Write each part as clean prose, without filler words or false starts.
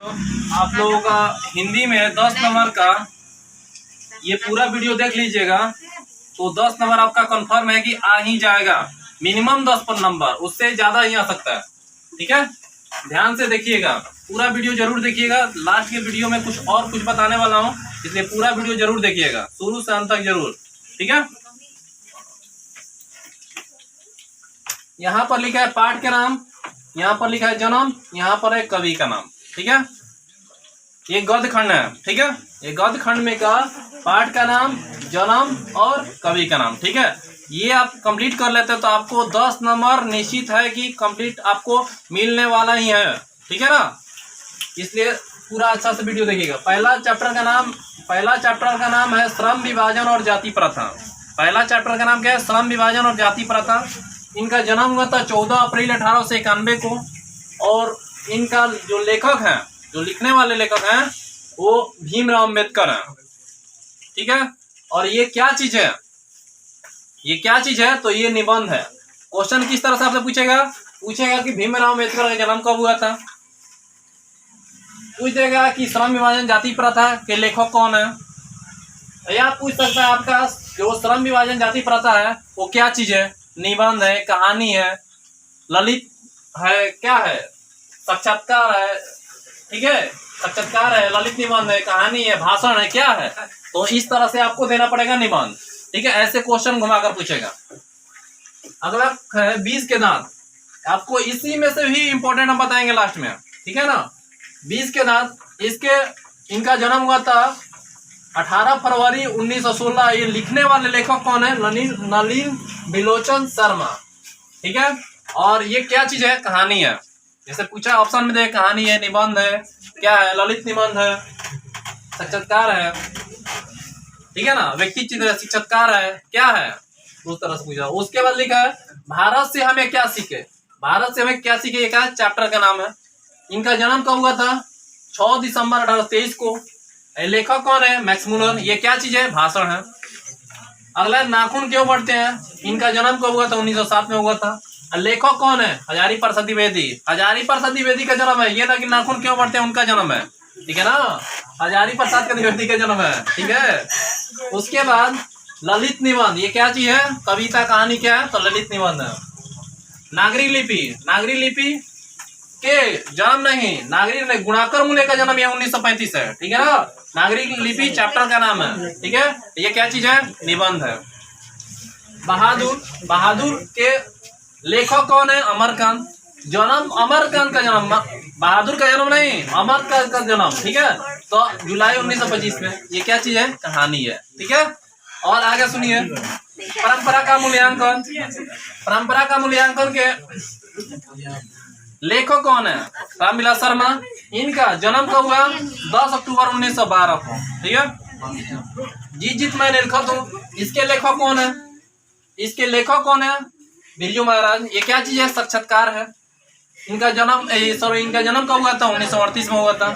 आप लोगों का हिंदी में 10 नंबर का ये पूरा वीडियो देख लीजिएगा तो 10 नंबर आपका कंफर्म है कि आ ही जाएगा। मिनिमम 10 पर नंबर, उससे ज्यादा ही आ सकता है। ठीक है, ध्यान से देखिएगा, पूरा वीडियो जरूर देखिएगा। लास्ट के वीडियो में कुछ बताने वाला हूँ, इसलिए पूरा वीडियो जरूर देखिएगा, शुरू से अंत तक जरूर। ठीक है, यहाँ पर लिखा है पाठ का नाम, यहाँ पर लिखा है जन्म, यहाँ पर है कवि का नाम। ठीक है, ये गद्य खंड है। ठीक है, ये गद्य खंड में का पाठ का नाम, जन्म और कवि का नाम। ठीक है, ये आप कंप्लीट कर लेते हैं तो आपको 10 नंबर निश्चित है कि कंप्लीट आपको मिलने वाला ही है। ठीक है ना, इसलिए पूरा अच्छा से वीडियो देखिएगा। पहला चैप्टर का नाम है श्रम विभाजन और जाति प्रथा। पहला चैप्टर का नाम क्या है? श्रम विभाजन और जाति प्रथा। इनका जन्म हुआ था 14 अप्रैल 1891 को, और इनका जो लेखक हैं, जो लिखने वाले लेखक हैं, वो भीमराव अम्बेडकर हैं। ठीक है, और ये क्या चीज है? ये क्या चीज है? तो ये निबंध है। क्वेश्चन किस तरह से आपसे पूछेगा कि भीमराव अम्बेडकर का जन्म कब हुआ था, पूछ देगा कि श्रम विभाजन जाति प्रथा के लेखक कौन है, या पूछ सकता है आपका जो श्रम विभाजन जाति प्रथा है वो क्या चीज है? निबंध है, कहानी है, ललित है, क्या है, साक्षात्कार है। ठीक है, साक्षात्कार है, ललित निबंध है, कहानी है, भाषण है, क्या है? तो इस तरह से आपको देना पड़ेगा निबंध। ठीक है, ऐसे क्वेश्चन घुमाकर पूछेगा। अगला है 20 के दांत। आपको इसी में से भी इंपॉर्टेंट हम बताएंगे लास्ट में। ठीक है ना, 20 के दांत, इनका जन्म हुआ था 18 फरवरी 1916। ये लिखने वाले लेखक कौन है? नलिन बिलोचन शर्मा। ठीक है, और ये क्या चीज है? कहानी है। जैसे पूछा ऑप्शन में दे, कहानी है, निबंध है, क्या है, ललित निबंध है, साक्षात्कार है। ठीक है ना, व्यक्ति चित्र, साक्षात्कार है, क्या है, उस तरह से पूछा। उसके बाद लिखा है भारत से हमें क्या सीखे। भारत से हमें क्या सीखे, ये क्या चैप्टर का नाम है। इनका जन्म कब हुआ था? 6 दिसंबर 1823 को। लेखक कौन है? Max Muller. ये क्या चीज है? भाषण है। अगला नाखून क्यों बढ़ते हैं। इनका जन्म कब हुआ था? 1907 में हुआ था। लेखक कौन है? हजारी प्रसाद द्विवेदी। हजारी प्रसाद द्विवेदी का जन्म है। ये ना कि नाखून क्यों बढ़ते हैं, उनका जन्म है। ठीक है ना, हजारी प्रसाद का द्विवेदी का जन्म है। ठीक है, उसके बाद ललित निबंध, ये क्या चीज है? कविता, कहानी, क्या है? तो ललित निबंध है। नागरिक लिपि के जन्म नहीं, नागरिक गुणाकर मूल्य का जन्म यह 1935 है। ठीक है ना, नागरिक लिपि चैप्टर का नाम है। ठीक है, ये क्या चीज है? निबंध है। बहादुर के लेखक कौन है? अमरकांत। जन्म अमरकांत का जन्म, बहादुर का जन्म नहीं, अमरकांत का जन्म। ठीक है, तो जुलाई 1925 में। ये क्या चीज है? कहानी है। ठीक है, और आगे सुनिए, परंपरा का मूल्यांकन के लेखक कौन है? रामविलास शर्मा। इनका जन्म कब हुआ? 10 अक्टूबर 1912 को। ठीक है, जीत मैं निरखत हूँ, इसके लेखक कौन है? बिरजू महाराज। ये क्या चीज है? साक्षात्कार है। इनका जन्म कब हुआ था? 1938 में हुआ था।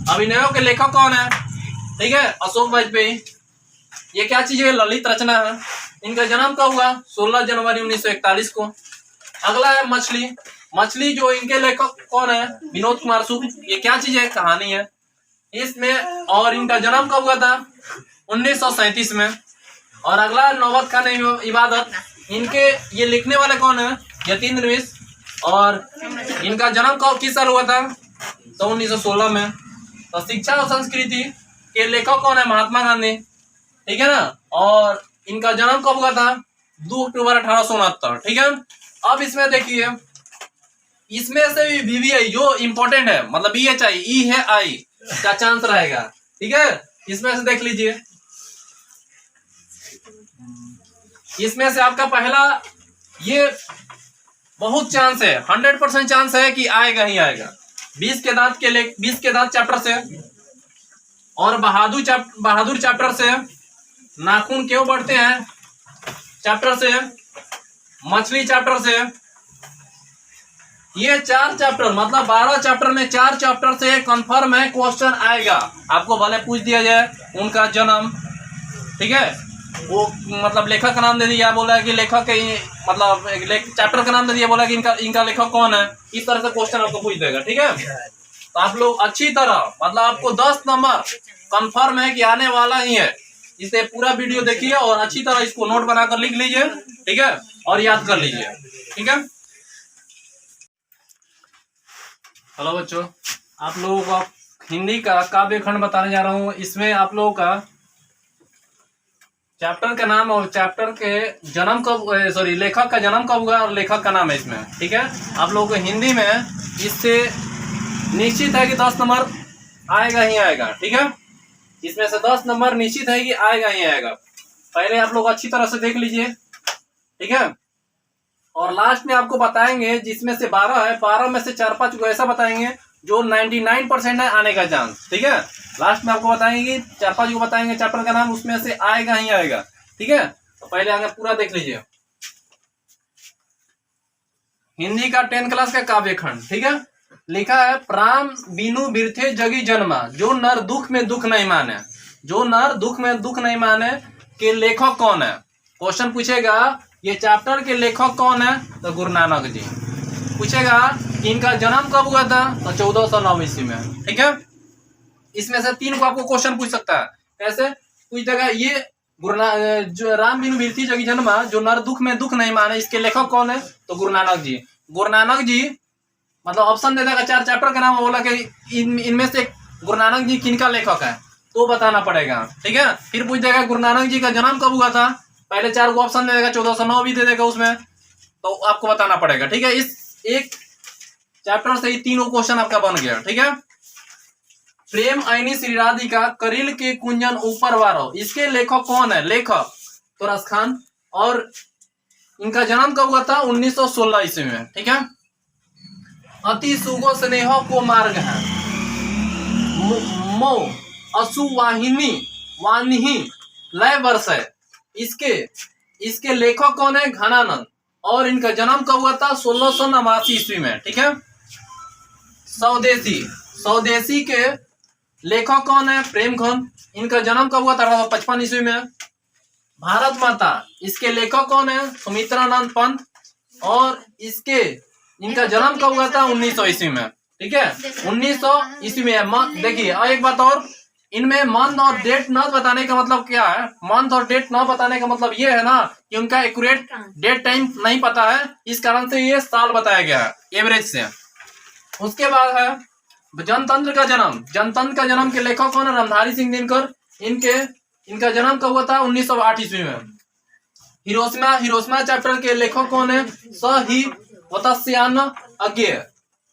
अभिनयों के लेखक कौन है? ठीक है, अशोक वाजपेयी। ये क्या चीज है? ललित रचना है। इनका जन्म कब हुआ? 16 जनवरी 1941 को। अगला है मछली, जो इनके लेखक कौन है? विनोद कुमार सुख। ये क्या चीज है? कहानी है इसमें। और इनका जन्म कब हुआ था? 1937 में। और अगला नौबत खान इबादत। इनके ये लिखने वाले कौन है? यतीन्द्र मिश्र। और इनका जन्म कब, किस साल हुआ था? तो 1916 में। तो शिक्षा और संस्कृति के लेखक कौन है? महात्मा गांधी। ठीक है ना, और इनका जन्म कब हुआ था? 2 अक्टूबर 1869। ठीक है, अब इसमें देखिए, इसमें से भी VVI जो इम्पोर्टेंट है, मतलब ई है आई का चांस रहेगा। ठीक है, इसमें से देख लीजिए, इसमें से आपका पहला, ये बहुत चांस है, 100% चांस है कि आएगा ही आएगा। 20 के दांत चैप्टर से, और बहादुर चैप्टर से, नाखून क्यों बढ़ते हैं चैप्टर से, मछली चैप्टर से। ये 4 चैप्टर, मतलब 12 चैप्टर में 4 चैप्टर से कंफर्म है क्वेश्चन आएगा। आपको भले पूछ दिया जाए उनका जन्म, ठीक है, वो मतलब लेखक का नाम दे दिया, बोला कि लेखक के मतलब चैप्टर का नाम दे दिया, बोला कि इनका लेखक कौन है। इस तरह से क्वेश्चन आपको पूछ देगा, ठीक है। तो आप लोग अच्छी तरह मतलब आपको 10 नंबर कंफर्म है कि आने वाला ही है। इसे पूरा वीडियो देखिए और अच्छी तरह इसको नोट बनाकर लिख लीजिए, ठीक है, और याद कर लीजिए, ठीक है। हेलो बच्चों, आप लोगों को हिंदी का काव्य खंड बताने जा रहा हूँ। इसमें आप लोगों का चैप्टर का नाम और चैप्टर के जन्म कब, सॉरी लेखक का जन्म कब हुआ और लेखक का नाम है इसमें, ठीक है। आप लोगों को हिंदी में इससे निश्चित है कि 10 नंबर आएगा ही आएगा, ठीक है। इसमें से 10 नंबर निश्चित है कि आएगा ही आएगा। पहले आप लोग अच्छी तरह से देख लीजिए, ठीक है। और लास्ट में आपको बताएंगे जिसमें से 12 है, 12 में से 4-5 को ऐसा बताएंगे जो 99% है आने का चांस, ठीक है। लास्ट में आपको बताएंगे 4-5 को बताएंगे चैप्टर का नाम, उसमें से आएगा ही आएगा, ठीक है। तो पहले आगे पूरा देख लीजिए। हिंदी का 10 क्लास का काव्य खंड, ठीक है। लिखा है प्राण बीनू बिरथे जगी जन्मा, जो नर दुख में दुख नहीं माने, जो नर दुख में दुख नहीं माने के लेखक कौन है। क्वेश्चन पूछेगा ये चैप्टर के लेखक कौन है, तो गुरु नानक जी। पूछेगा इनका जन्म कब हुआ था, तो 1409 ईस्वी में, ठीक है। इसमें से 3 को आपको क्वेश्चन पूछ सकता है। कैसे पूछ देगा, ये जो राम बिनु बिरथी जगी जन्मा, जो नर दुख में दुख नहीं माने, इसके लेखक कौन है, तो गुरु नानक जी। गुरु नानक जी मतलब ऑप्शन दे देगा 4 चैप्टर का नाम, बोला कि इनमें से गुरु नानक जी किनका लेखक है, तो बताना पड़ेगा, ठीक है। फिर पूछ देगा गुरु नानक जी का जन्म कब हुआ था, पहले 4 को ऑप्शन दे देगा, 1409 भी दे देगा उसमें, तो आपको बताना पड़ेगा, ठीक है। इस एक चैप्टर से ही 3 क्वेश्चन आपका बन गया, ठीक है। प्रेम ऐनी श्री राधिका करिल के कुंजन ऊपर वारो, इसके लेखक कौन है, लेखक तुरस खान। और इनका जन्म कब हुआ था, 1916 ईस्वी में, ठीक है। अति सुगो स्नेह को मार्ग है, मो असु वाहिनी वानिही लय वर्ष है, इसके लेखक कौन है, घनानंद। और इनका जन्म कब हुआ था, 1689 ईस्वी में, ठीक है। स्वदेशी के लेखक कौन है, प्रेमचंद। इनका जन्म कब हुआ था, 1855 ईस्वी में। भारत माता, इसके लेखक कौन है, सुमित्रानंद पंत। और इनका जन्म कब हुआ था, 1900 ईस्वी में, ठीक है। 1900 ईस्वी में। देखिए और एक बात और, इनमें मंथ और डेट न बताने का मतलब क्या है, मंथ और डेट न बताने का मतलब ये है ना कि उनका एक्यूरेट डेट टाइम नहीं पता है, इस कारण से ये साल बताया गया है एवरेज से। उसके बाद है जनतंत्र का जन्म के लेखक कौन है, रामधारी सिंह दिनकर। इनका जन्म कब हुआ था, 1908 ईस्वी में। हिरोशिमा चैप्टर के लेखक कौन है, सही वतस्यान अज्ञे,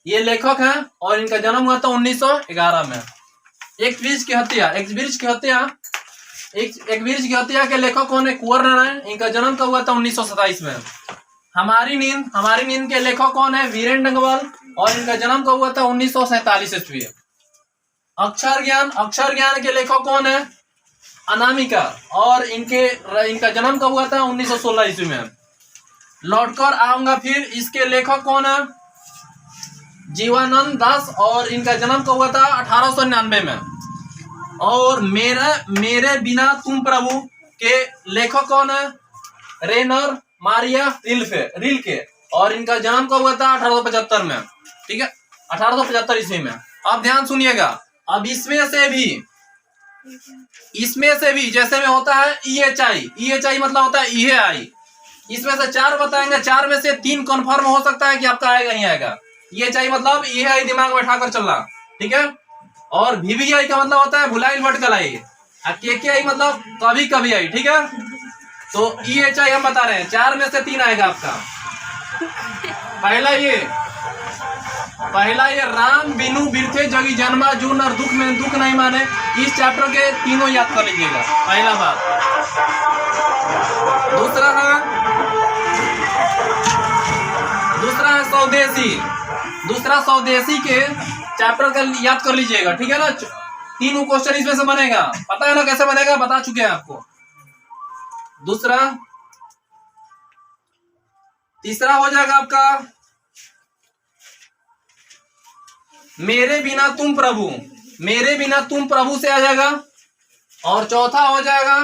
ये लेखक हैं। और इनका जन्म हुआ था 1911 में। एक वृक्ष की हत्या के लेखक कौन है, कुंवर नारायण। इनका जन्म कब हुआ था, 1927 में। हमारी नींद के लेखक कौन है, वीरेंद्र डंगवाल। और इनका जन्म कब हुआ था, 1947 ईस्वी। अक्षर ज्ञान के लेखक कौन है, अनामिका। और इनका जन्म कब हुआ था, 1916 ईस्वी में। लौटकर आऊंगा फिर, इसके लेखक कौन है, जीवानंद दास। और इनका जन्म कब हुआ था, 1899 में। और मेरे बिना तुम प्रभु के लेखक कौन है, रेनर मारिया रिल्के। और इनका जन्म कब हुआ था, 1875 में, ठीक है, 1875 ईस्वी में। अब ध्यान सुनिएगा, अब इसमें से भी जैसे में होता है EHI मतलब होता है EHI। इसमें से 4 बताएंगे, 4 में से 3 कंफर्म हो सकता है कि आपका आएगा ही आएगा। EHI मतलब EHI दिमाग में बैठाकर चलना, ठीक है। और VVI का मतलब होता है भुलाई भटकल आई। KKI मतलब कभी कभी आई, ठीक है। तो EHI हम बता रहे हैं, 4 में से 3 आएगा आपका। पहला ये राम बिनु बिरथे जगी जन्मा, जो नर दुख में दुख नहीं माने। इस चैप्टर के तीनों याद कर लीजिएगा, पहला बात। दूसरा है स्वदेशी के चैप्टर का याद कर लीजिएगा, ठीक है ना। 3 क्वेश्चन इसमें से बनेगा, पता है ना कैसे बनेगा, बता चुके हैं आपको। तीसरा हो जाएगा आपका मेरे बिना तुम प्रभु से आ जाएगा। और चौथा हो जाएगा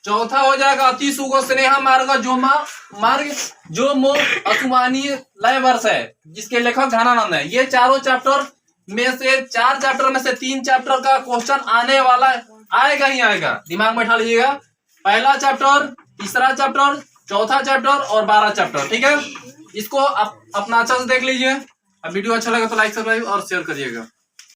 चौथा हो जाएगा अति सुगो स्नेहा मार्ग जो मार्ग जो मोह असुमानीय लय वर्ष है, जिसके लेखक घनानंद है। ये चारों चैप्टर में से 4 चैप्टर में से 3 चैप्टर का क्वेश्चन आने वाला आएगा ही आएगा, दिमाग में बैठा लीजिएगा। पहला चैप्टर, तीसरा चैप्टर, चौथा चैप्टर और 12 चैप्टर, ठीक है। इसको अपना अच्छा से देख लीजिए। वीडियो अच्छा लगा तो लाइक सब्सक्राइब और शेयर करिएगा।